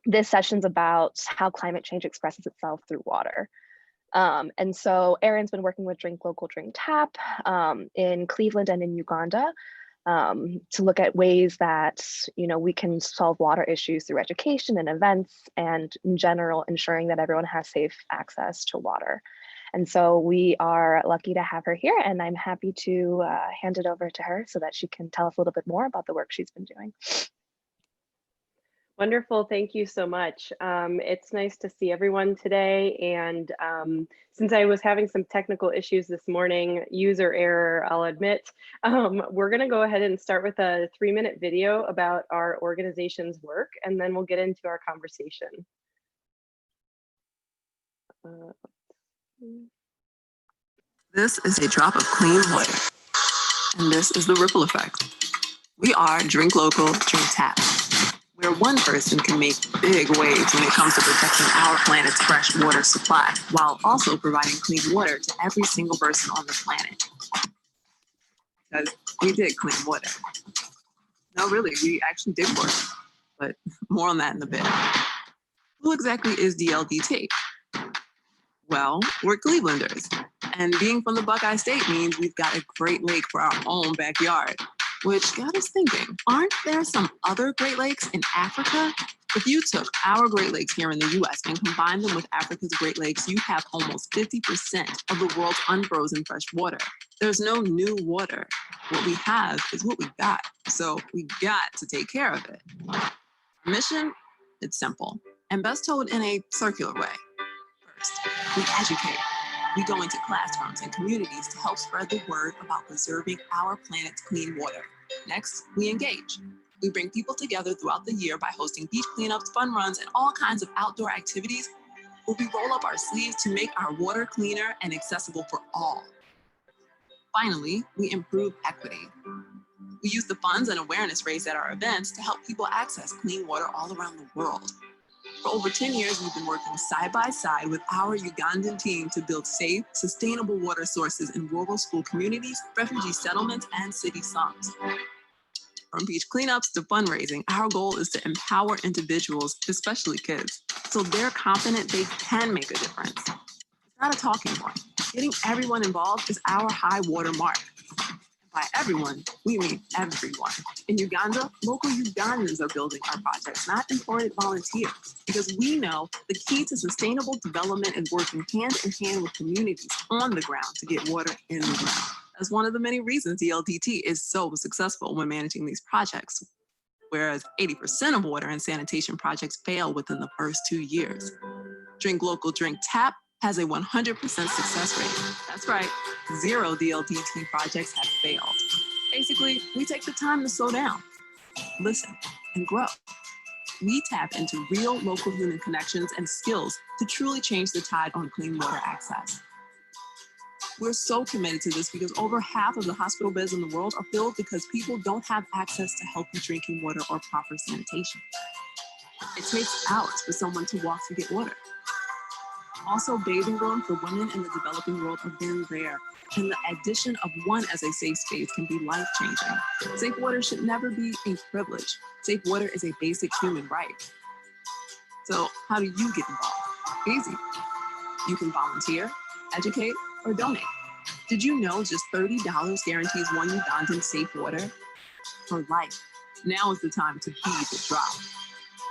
this session's about how climate change expresses itself through water. And so Erin's been working with Drink Local, Drink Tap in Cleveland and in Uganda to look at ways that we can solve water issues through education and events, and in general, ensuring that everyone has safe access to water. And so we are lucky to have her here, and I'm happy to hand it over to her so that she can tell us a little bit more about the work she's been doing. Wonderful, thank you so much. It's nice to see everyone today. And since I was having some technical issues this morning, user error, I'll admit, we're gonna go ahead and start with a 3-minute video about our organization's work, and then we'll get into our conversation. This is a drop of clean water, and this is the ripple effect. We are Drink Local, Drink Tap, where one person can make big waves when it comes to protecting our planet's fresh water supply, while also providing clean water to every single person on the planet. Because we did clean water. No, really, we actually did work, but more on that in a bit. Who exactly is DLDT? Well, we're Clevelanders, and being from the Buckeye State means we've got a Great Lake for our own backyard. Which got us thinking, aren't there some other Great Lakes in Africa? If you took our Great Lakes here in the US and combined them with Africa's Great Lakes, you have almost 50% of the world's unfrozen fresh water. There's no new water. What we have is what we got. So we got to take care of it. Our mission, it's simple and best told in a circular way. First, we educate. We go into classrooms and communities to help spread the word about preserving our planet's clean water. Next, we engage. We bring people together throughout the year by hosting beach cleanups, fun runs, and all kinds of outdoor activities where we roll up our sleeves to make our water cleaner and accessible for all. Finally, we improve equity. We use the funds and awareness raised at our events to help people access clean water all around the world. For over 10 years, we've been working side by side with our Ugandan team to build safe, sustainable water sources in rural school communities, refugee settlements, and city slums. From beach cleanups to fundraising, our goal is to empower individuals, especially kids, so they're confident they can make a difference. It's not a talking point. Getting everyone involved is our high water mark. By everyone, we mean everyone. In Uganda, local Ugandans are building our projects, not imported volunteers, because we know the key to sustainable development is working hand in hand with communities on the ground to get water in the ground. That's one of the many reasons DLDT is so successful when managing these projects, whereas 80% of water and sanitation projects fail within the first 2 years. Drink Local, Drink Tap has a 100% success rate. That's right, 0 DLDT projects have failed. Basically, we take the time to slow down, listen, and grow. We tap into real local human connections and skills to truly change the tide on clean water access. We're so committed to this because over half of the hospital beds in the world are filled because people don't have access to healthy drinking water or proper sanitation. It takes hours for someone to walk to get water. Also, bathing rooms for women in the developing world are very rare, and the addition of one as a safe space can be life-changing. Safe water should never be a privilege. Safe water is a basic human right. So how do you get involved? Easy. You can volunteer, educate, or donate. Did you know just $30 guarantees one Ugandan safe water for life? Now is the time to be the drop.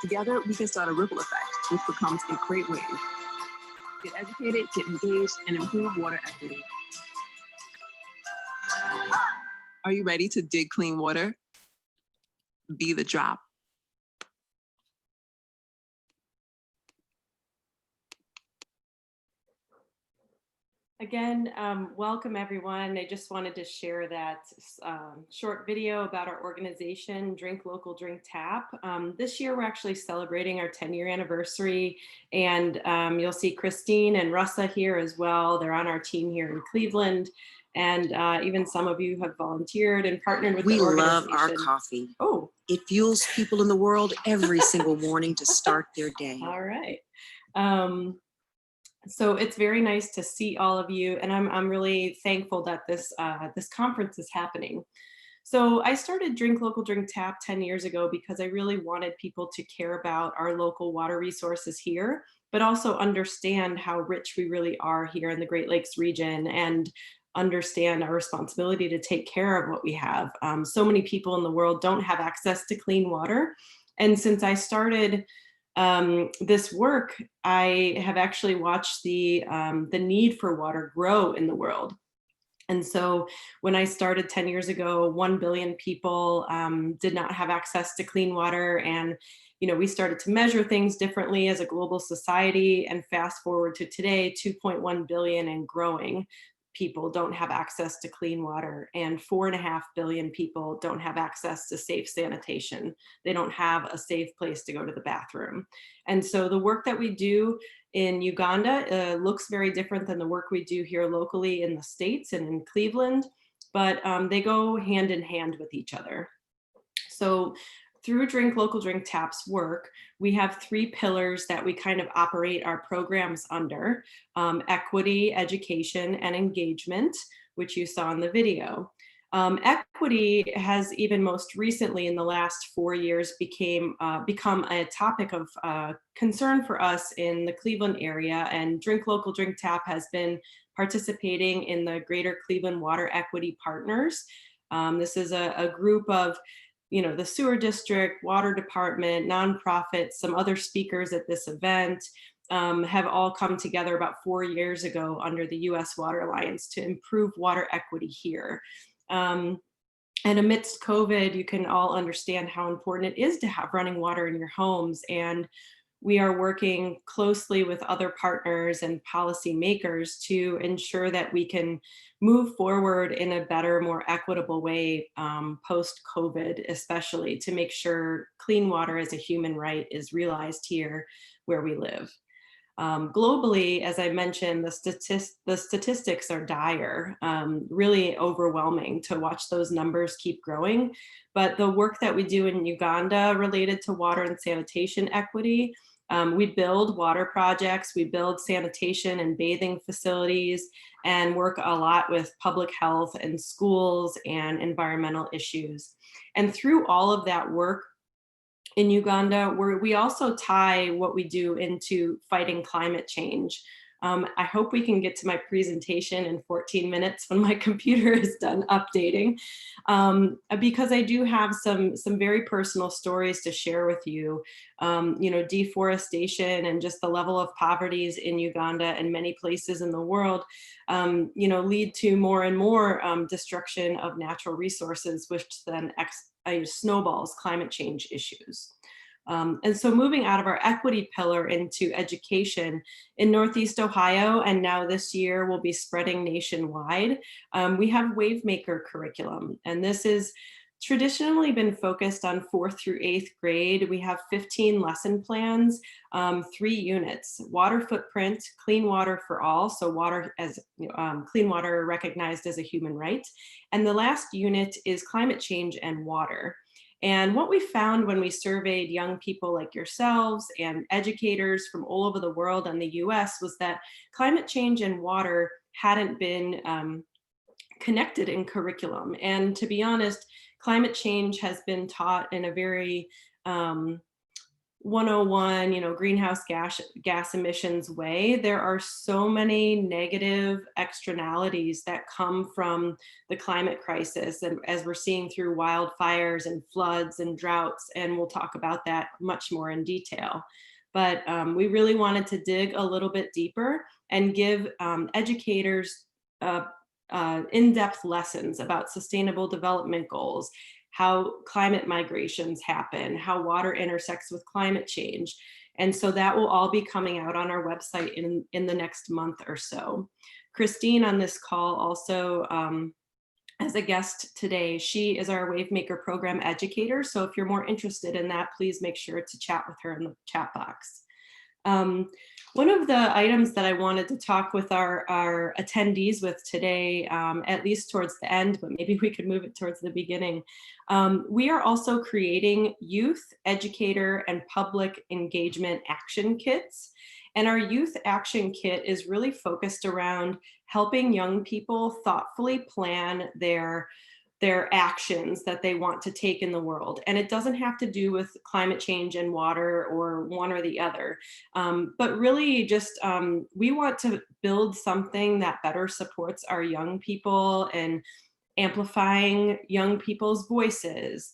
Together, we can start a ripple effect, which becomes a great wave. Get educated, get engaged, and improve water equity. Are you ready to dig clean water? Be the drop. Again, welcome everyone. I just wanted to share that short video about our organization, Drink Local, Drink Tap. This year, we're actually celebrating our 10-year anniversary, and you'll see Christine and Russa here as well. They're on our team here in Cleveland, and even some of you have volunteered and partnered with the organization. We love our coffee. Oh. It fuels people in the world every single morning to start their day. All right. So it's very nice to see all of you, and I'm really thankful that this conference is happening. So I started Drink Local, Drink Tap 10 years ago because I really wanted people to care about our local water resources here, but also understand how rich we really are here in the Great Lakes region and understand our responsibility to take care of what we have. So many people in the world don't have access to clean water. And since I started this work, I have actually watched the need for water grow in the world. And so when I started 10 years ago, 1 billion people did not have access to clean water. And, we started to measure things differently as a global society. And fast forward to today, 2.1 billion and growing people don't have access to clean water. And 4.5 billion people don't have access to safe sanitation. They don't have a safe place to go to the bathroom. And so the work that we do in Uganda looks very different than the work we do here locally in the States and in Cleveland, but they go hand in hand with each other. So through Drink Local, Drink Tap's work, we have 3 pillars that we kind of operate our programs under: equity, education, and engagement, which you saw in the video. Equity has even most recently in the last 4 years become a topic of concern for us in the Cleveland area, and Drink Local, Drink Tap has been participating in the Greater Cleveland Water Equity Partners. This is a group of the sewer district, water department, nonprofits, some other speakers at this event have all come together about 4 years ago under the U.S. Water Alliance to improve water equity here. And amidst COVID, you can all understand how important it is to have running water in your homes. And we are working closely with other partners and policymakers to ensure that we can move forward in a better, more equitable way post-COVID, especially to make sure clean water as a human right is realized here where we live. Globally, as I mentioned, the statistics are dire, really overwhelming to watch those numbers keep growing. But the work that we do in Uganda related to water and sanitation equity, we build water projects, we build sanitation and bathing facilities, and work a lot with public health and schools and environmental issues. And through all of that work, in Uganda, where we also tie what we do into fighting climate change. I hope we can get to my presentation in 14 minutes when my computer is done updating, because I do have some very personal stories to share with you. Deforestation and just the level of poverties in Uganda and many places in the world, lead to more and more destruction of natural resources, which then snowballs climate change issues. And so moving out of our equity pillar into education, in Northeast Ohio, and now this year we'll be spreading nationwide, we have Wavemaker curriculum. And this is traditionally been focused on 4th through 8th grade. We have 15 lesson plans, 3 units: water footprint, clean water for all, so water as clean water recognized as a human right. And the last unit is climate change and water. And what we found when we surveyed young people like yourselves and educators from all over the world and the US was that climate change and water hadn't been connected in curriculum. And to be honest, climate change has been taught in a very 101, greenhouse gas emissions way. There are so many negative externalities that come from the climate crisis, and as we're seeing through wildfires and floods and droughts, and we'll talk about that much more in detail. But we really wanted to dig a little bit deeper and give educators in-depth lessons about sustainable development goals, how climate migrations happen, how water intersects with climate change. And so that will all be coming out on our website in the next month or so. Christine on this call also as a guest today. She is our Wavemaker program educator. So if you're more interested in that, please make sure to chat with her in the chat box. One of the items that I wanted to talk with our attendees with today, at least towards the end, but maybe we could move it towards the beginning. We are also creating youth, educator, and public engagement action kits. And our youth action kit is really focused around helping young people thoughtfully plan their their actions that they want to take in the world. And it doesn't have to do with climate change and water or one or the other, but really just we want to build something that better supports our young people and amplifying young people's voices,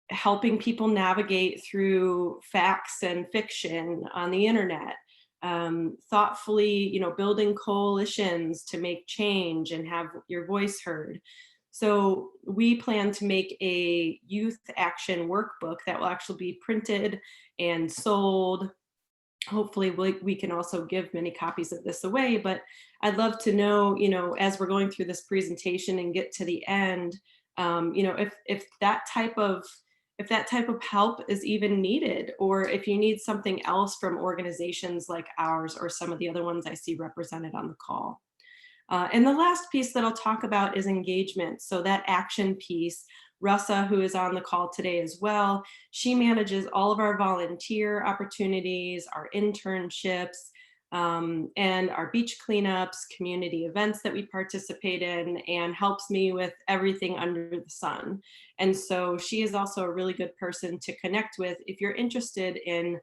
helping people navigate through facts and fiction on the internet, thoughtfully, building coalitions to make change and have your voice heard. So we plan to make a youth action workbook that will actually be printed and sold. Hopefully we can also give many copies of this away, but I'd love to know, as we're going through this presentation and get to the end, if that type of help is even needed, or if you need something else from organizations like ours or some of the other ones I see represented on the call. And the last piece that I'll talk about is engagement. So that action piece, Russa, who is on the call today as well, she manages all of our volunteer opportunities, our internships, and our beach cleanups, community events that we participate in, and helps me with everything under the sun. And so she is also a really good person to connect with if you're interested in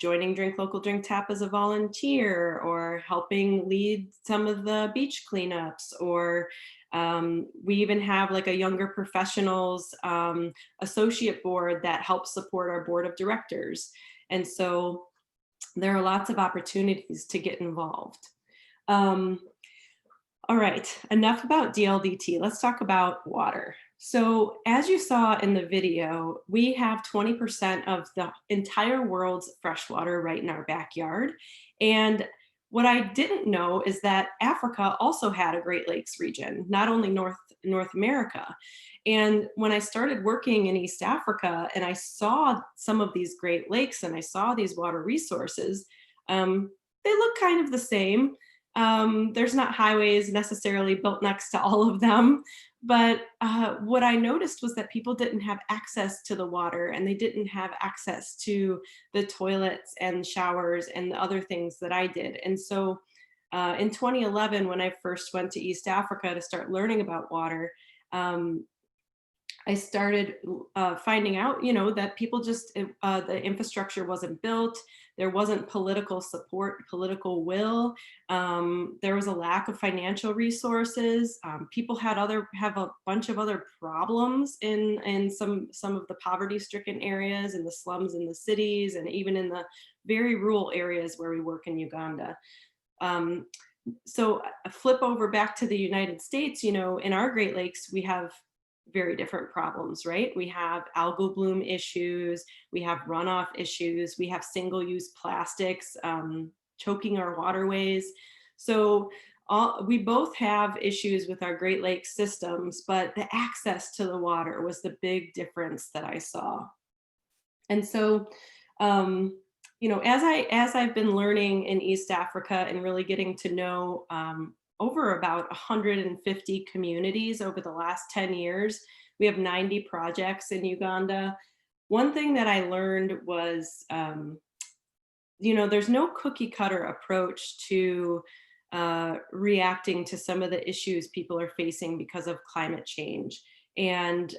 joining Drink Local Drink Tap as a volunteer, or helping lead some of the beach cleanups, or we even have like a younger professionals associate board that helps support our board of directors. And so there are lots of opportunities to get involved. All right, enough about DLDT. Let's talk about water. So as you saw in the video, we have 20% of the entire world's fresh water right in our backyard. And what I didn't know is that Africa also had a Great Lakes region, not only North America. And when I started working in East Africa and I saw some of these Great Lakes and I saw these water resources, they look kind of the same. There's not highways necessarily built next to all of them, but what I noticed was that people didn't have access to the water, and they didn't have access to the toilets and showers and the other things that I did. And so in 2011, when I first went to East Africa to start learning about water, I started finding out, that people just, the infrastructure wasn't built. There wasn't political support, political will. There was a lack of financial resources. People have a bunch of other problems in some of the poverty-stricken areas, in the slums in the cities, and even in the very rural areas where we work in Uganda. So flip over back to the United States, in our Great Lakes, we have very different problems, right? We have algal bloom issues, we have runoff issues, we have single-use plastics choking our waterways. So we both have issues with our Great Lakes systems, but the access to the water was the big difference that I saw. And so, as I've been learning in East Africa and really getting to know over about 150 communities over the last 10 years. We have 90 projects in Uganda. One thing that I learned was, there's no cookie cutter approach to reacting to some of the issues people are facing because of climate change. And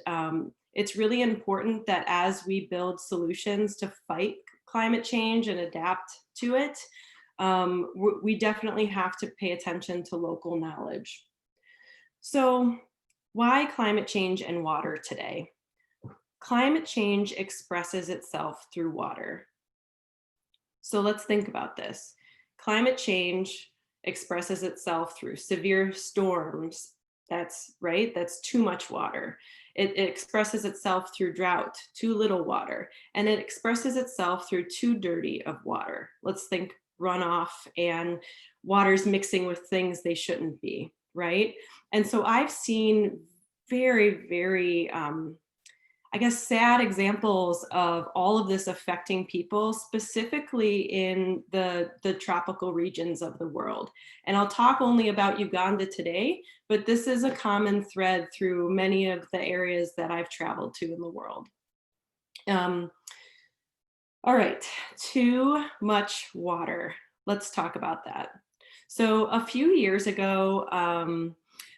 it's really important that as we build solutions to fight climate change and adapt to it, we definitely have to pay attention to local knowledge. So why climate change and water today? Climate change expresses itself through water. So let's think about this. Climate change expresses itself through severe storms. That's right, that's too much water. It expresses itself through drought, too little water, and it expresses itself through too dirty of water. Let's think runoff and water's mixing with things they shouldn't be, right? And so I've seen very, very, sad examples of all of this affecting people, specifically in the tropical regions of the world. And I'll talk only about Uganda today, but this is a common thread through many of the areas that I've traveled to in the world. All right, too much water. Let's talk about that. So a few years ago,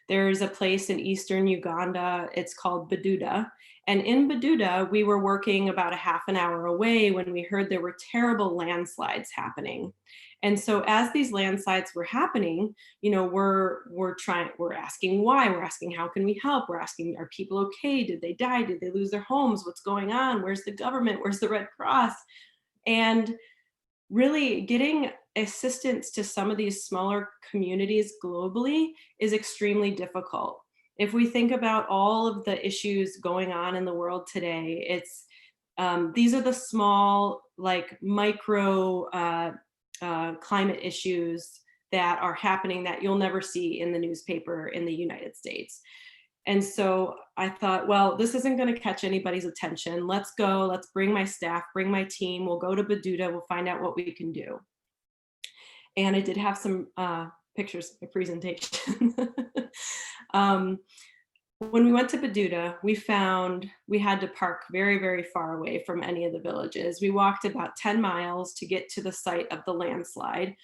There's a place in eastern Uganda, it's called Bududa. And in Bududa, we were working about a half an hour away when we heard there were terrible landslides happening. And so as these landslides were happening, you know, we're asking why, we're asking how can we help, we're asking are people okay, did they die, did they lose their homes, what's going on, where's the government, where's the Red Cross? And really getting assistance to some of these smaller communities globally is extremely difficult. If we think about all of the issues going on in the world today, it's these are the small, like micro climate issues that are happening that you'll never see in the newspaper in the United States. And so I thought, well, this isn't going to catch anybody's attention. Let's go, let's bring my staff, bring my team. We'll go to Bududa, we'll find out what we can do. And I did have some pictures of my presentation. When we went to Bududa, we found we had to park very, very far away from any of the villages. We walked about 10 miles to get to the site of the landslide.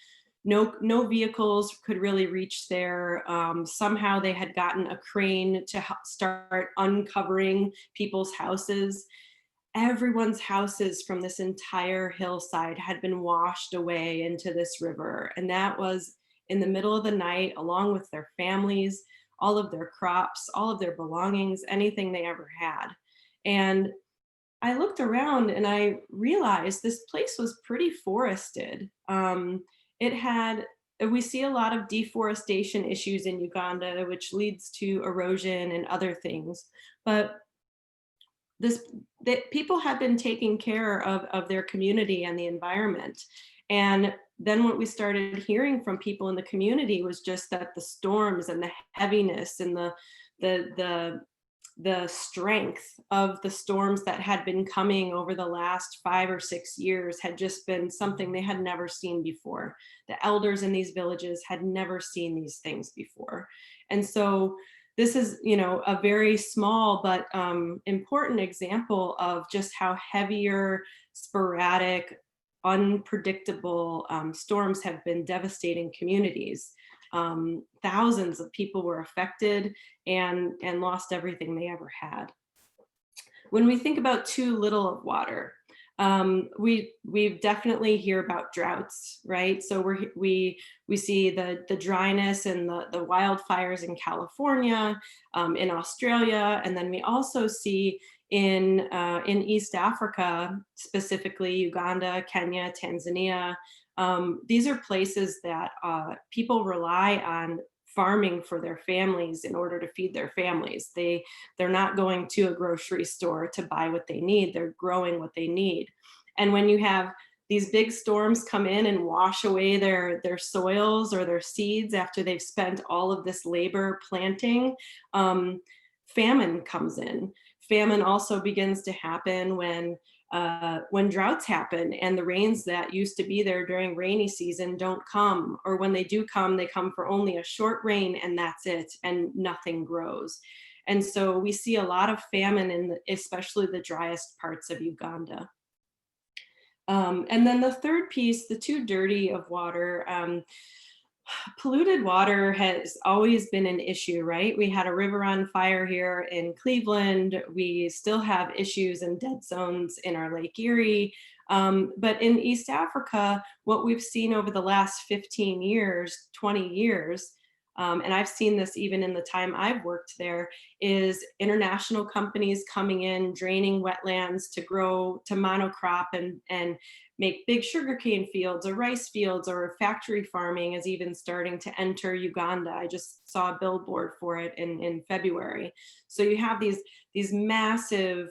No vehicles could really reach there. Somehow they had gotten a crane to start uncovering people's houses. Everyone's houses from this entire hillside had been washed away into this river. And that was in the middle of the night, along with their families, all of their crops, all of their belongings, anything they ever had. And I looked around and I realized this place was pretty forested. We see a lot of deforestation issues in Uganda, which leads to erosion and other things. But people had been taking care of their community and the environment. And then what we started hearing from people in the community was just that the storms and the heaviness and the strength of the storms that had been coming over the last 5 or 6 years had just been something they had never seen before. The elders in these villages had never seen these things before. And so this is, you know, a very small but important example of just how heavier, sporadic, unpredictable storms have been devastating communities. Thousands of people were affected and lost everything they ever had. When we think about too little of water, we definitely hear about droughts, right? So we see the dryness and the wildfires in California, in Australia, and then we also see in East Africa, specifically Uganda, Kenya, Tanzania. These are places that people rely on farming for their families in order to feed their families. They're not going to a grocery store to buy what they need, they're growing what they need. And when you have these big storms come in and wash away their soils or their seeds after they've spent all of this labor planting, famine comes in. Famine also begins to happen when droughts happen and the rains that used to be there during rainy season don't come, or when they do come, they come for only a short rain and that's it, and nothing grows. And so we see a lot of famine in especially the driest parts of Uganda. And then the third piece, the too dirty of water. Polluted water has always been an issue, right? We had a river on fire here in Cleveland. We still have issues and dead zones in our Lake Erie. But in East Africa, what we've seen over the last 15 years, 20 years, and I've seen this even in the time I've worked there, is international companies coming in, draining wetlands to monocrop and make big sugarcane fields or rice fields, or factory farming is even starting to enter Uganda. I just saw a billboard for it in February. So you have these massive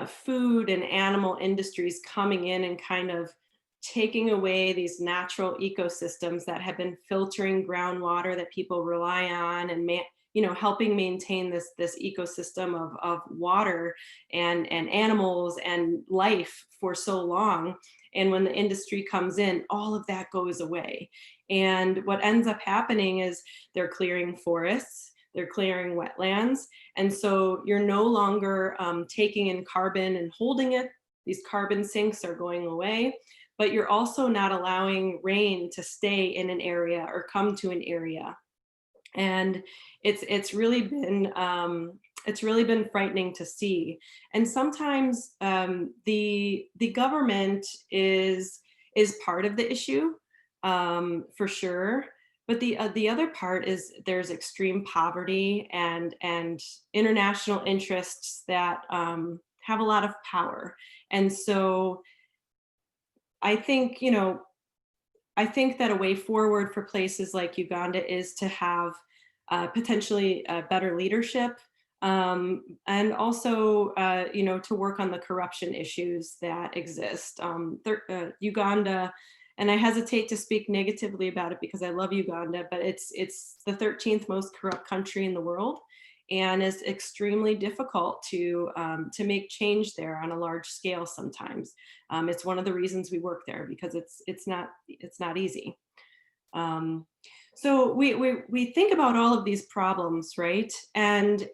food and animal industries coming in and kind of taking away these natural ecosystems that have been filtering groundwater that people rely on, and helping maintain this ecosystem of water and animals and life for so long. And when the industry comes in, all of that goes away. And what ends up happening is they're clearing forests, they're clearing wetlands. And so you're no longer taking in carbon and holding it. These carbon sinks are going away, but you're also not allowing rain to stay in an area or come to an area. And it's really been frightening to see. And sometimes the government is part of the issue, for sure. But the other part is there's extreme poverty and international interests that have a lot of power. And so I think, I think that a way forward for places like Uganda is to have potentially better leadership, and also, to work on the corruption issues that exist. Uganda, and I hesitate to speak negatively about it because I love Uganda, but it's the 13th most corrupt country in the world, and it's extremely difficult to make change there on a large scale sometimes. It's one of the reasons we work there, because it's not easy. So we think about all of these problems, right? And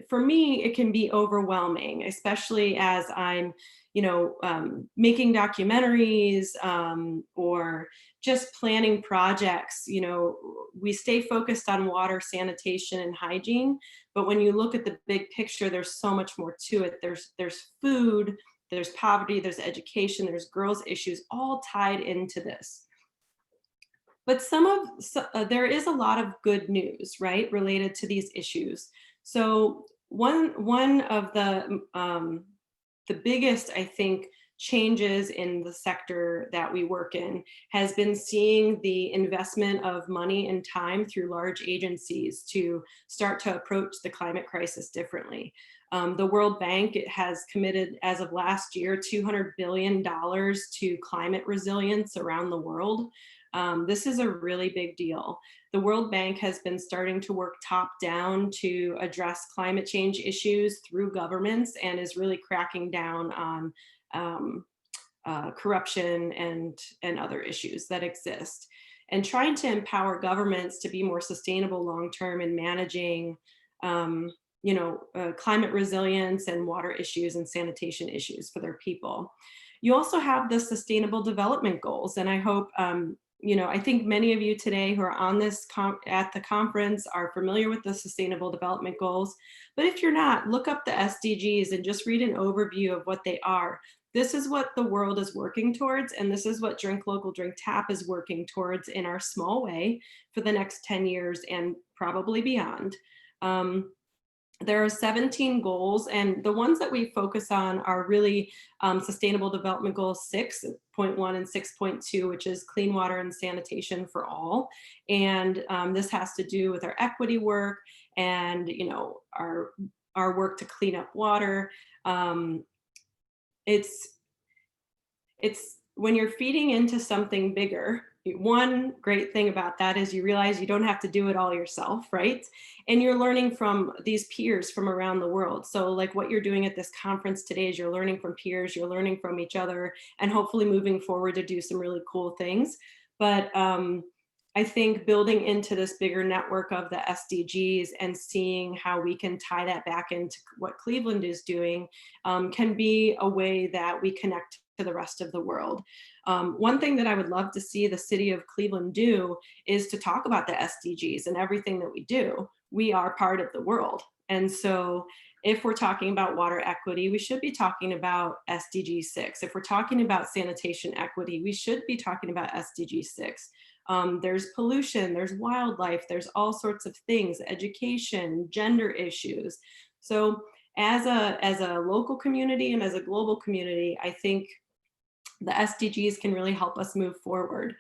for me, it can be overwhelming, especially as I'm, making documentaries, or just planning projects. We stay focused on water, sanitation, and hygiene, but when you look at the big picture, there's so much more to it. There's food, there's poverty, there's education, there's girls' issues, all tied into this. But there is a lot of good news, right, related to these issues. So one of the biggest, I think, changes in the sector that we work in has been seeing the investment of money and time through large agencies to start to approach the climate crisis differently. The World Bank has committed, as of last year, $200 billion to climate resilience around the world. This is a really big deal. The World Bank has been starting to work top down to address climate change issues through governments, and is really cracking down on corruption and other issues that exist, and trying to empower governments to be more sustainable long-term in managing climate resilience and water issues and sanitation issues for their people. You also have the Sustainable Development Goals, and I hope I think many of you today who are on this at the conference are familiar with the Sustainable Development Goals. But if you're not, look up the SDGs and just read an overview of what they are. This is what the world is working towards, and this is what Drink Local, Drink Tap is working towards in our small way for the next 10 years and probably beyond. There are 17 goals, and the ones that we focus on are really Sustainable Development Goals 6.1 and 6.2, which is clean water and sanitation for all. And this has to do with our equity work and our work to clean up water. It's when you're feeding into something bigger, one great thing about that is you realize you don't have to do it all yourself, right? And you're learning from these peers from around the world. So like what you're doing at this conference today is you're learning from peers, you're learning from each other, and hopefully moving forward to do some really cool things. But I think building into this bigger network of the SDGs and seeing how we can tie that back into what Cleveland is doing can be a way that we connect to the rest of the world. One thing that I would love to see the city of Cleveland do is to talk about the SDGs and everything that we do. We are part of the world. And so if we're talking about water equity, we should be talking about SDG 6. If we're talking about sanitation equity, we should be talking about SDG 6. There's pollution, there's wildlife, there's all sorts of things, education, gender issues. So as a local community and as a global community, I think the SDGs can really help us move forward.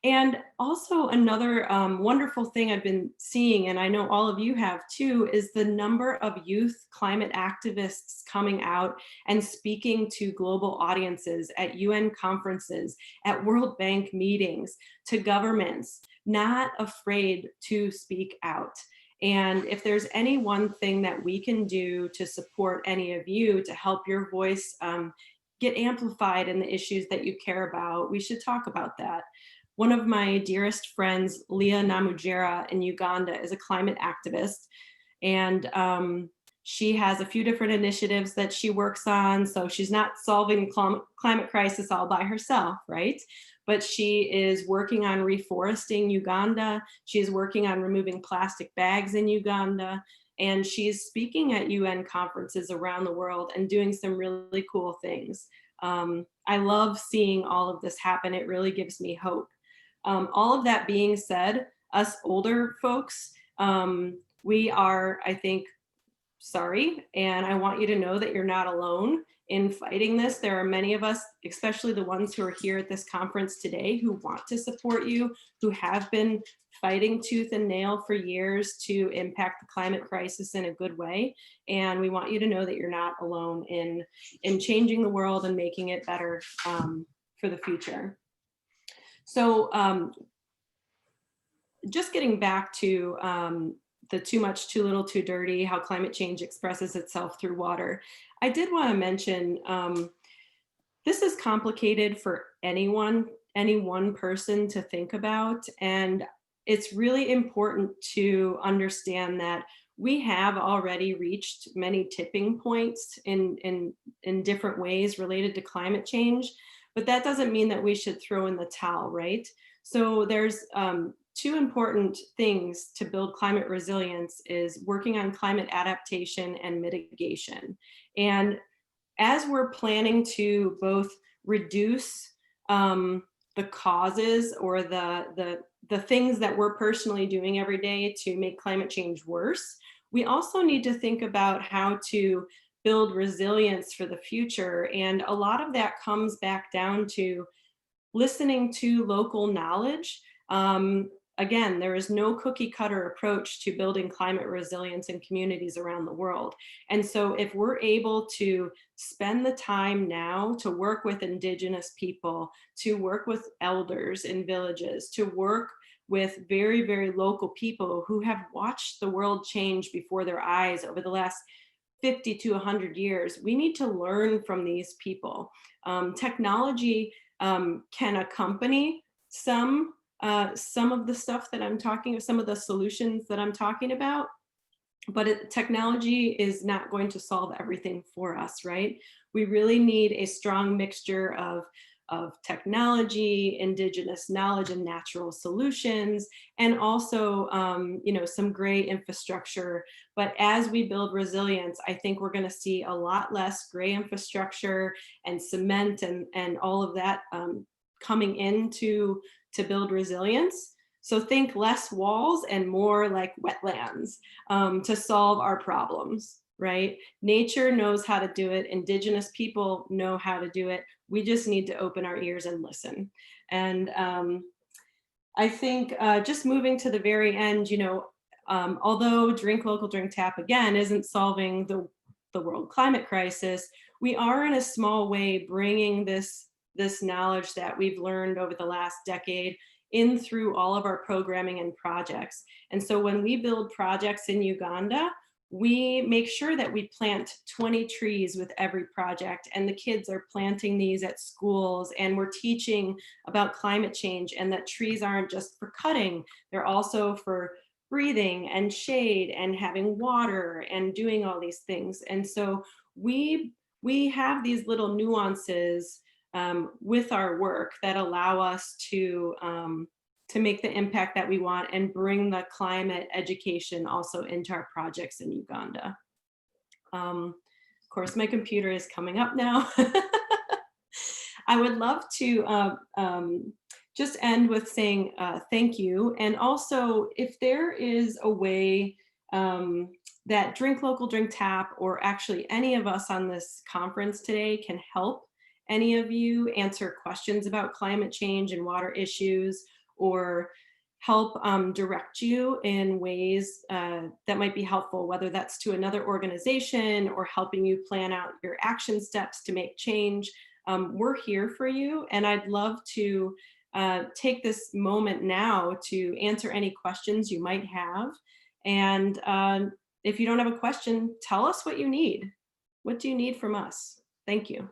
And also another wonderful thing I've been seeing, and I know all of you have too, is the number of youth climate activists coming out and speaking to global audiences at UN conferences, at World Bank meetings, to governments, not afraid to speak out. And if there's any one thing that we can do to support any of you to help your voice get amplified in the issues that you care about, we should talk about that. One of my dearest friends, Leah Namujera in Uganda, is a climate activist. And She has a few different initiatives that she works on. So she's not solving the climate crisis all by herself, right? But she is working on reforesting Uganda. She's working on removing plastic bags in Uganda. And she's speaking at UN conferences around the world and doing some really cool things. I love seeing all of this happen. It really gives me hope. All of that being said, us older folks, we are, I think, sorry. And I want you to know that you're not alone in fighting this. There are many of us, especially the ones who are here at this conference today, who want to support you, who have been fighting tooth and nail for years to impact the climate crisis in a good way. And we want you to know that you're not alone in changing the world and making it better for the future. So just getting back to the too much, too little, too dirty, how climate change expresses itself through water. I did want to mention, this is complicated for any one person to think about. And it's really important to understand that we have already reached many tipping points in different ways related to climate change, but that doesn't mean that we should throw in the towel, right? So there's two important things to build climate resilience is working on climate adaptation and mitigation. And as we're planning to both reduce the causes or the things that we're personally doing every day to make climate change worse, we also need to think about how to build resilience for the future. And a lot of that comes back down to listening to local knowledge. Again, there is no cookie cutter approach to building climate resilience in communities around the world. And so if we're able to spend the time now to work with Indigenous people, to work with elders in villages, to work with very, very local people who have watched the world change before their eyes over the last 50 to 100 years, we need to learn from these people. Technology can accompany some of the stuff that I'm talking, some of the solutions that I'm talking about, but technology is not going to solve everything for us, right? We really need a strong mixture of technology, Indigenous knowledge and natural solutions, and also, some gray infrastructure. But as we build resilience, I think we're going to see a lot less gray infrastructure and cement and all of that coming into to build resilience. So think less walls and more like wetlands to solve our problems, right? Nature knows how to do it. Indigenous people know how to do it. We just need to open our ears and listen. And I think just moving to the very end, although Drink Local, Drink Tap, again, isn't solving the world climate crisis, we are in a small way bringing this knowledge that we've learned over the last decade in through all of our programming and projects. And so when we build projects in Uganda, we make sure that we plant 20 trees with every project, and the kids are planting these at schools, and we're teaching about climate change and that trees aren't just for cutting, they're also for breathing and shade and having water and doing all these things. And so we have these little nuances with our work that allow us to make the impact that we want and bring the climate education also into our projects in Uganda. Of course, my computer is coming up now. I would love to just end with saying thank you. And also, if there is a way that Drink Local, Drink Tap, or actually any of us on this conference today can help any of you answer questions about climate change and water issues, or help direct you in ways that might be helpful, whether that's to another organization or helping you plan out your action steps to make change, we're here for you. And I'd love to take this moment now to answer any questions you might have. And if you don't have a question, tell us what you need. What do you need from us? Thank you.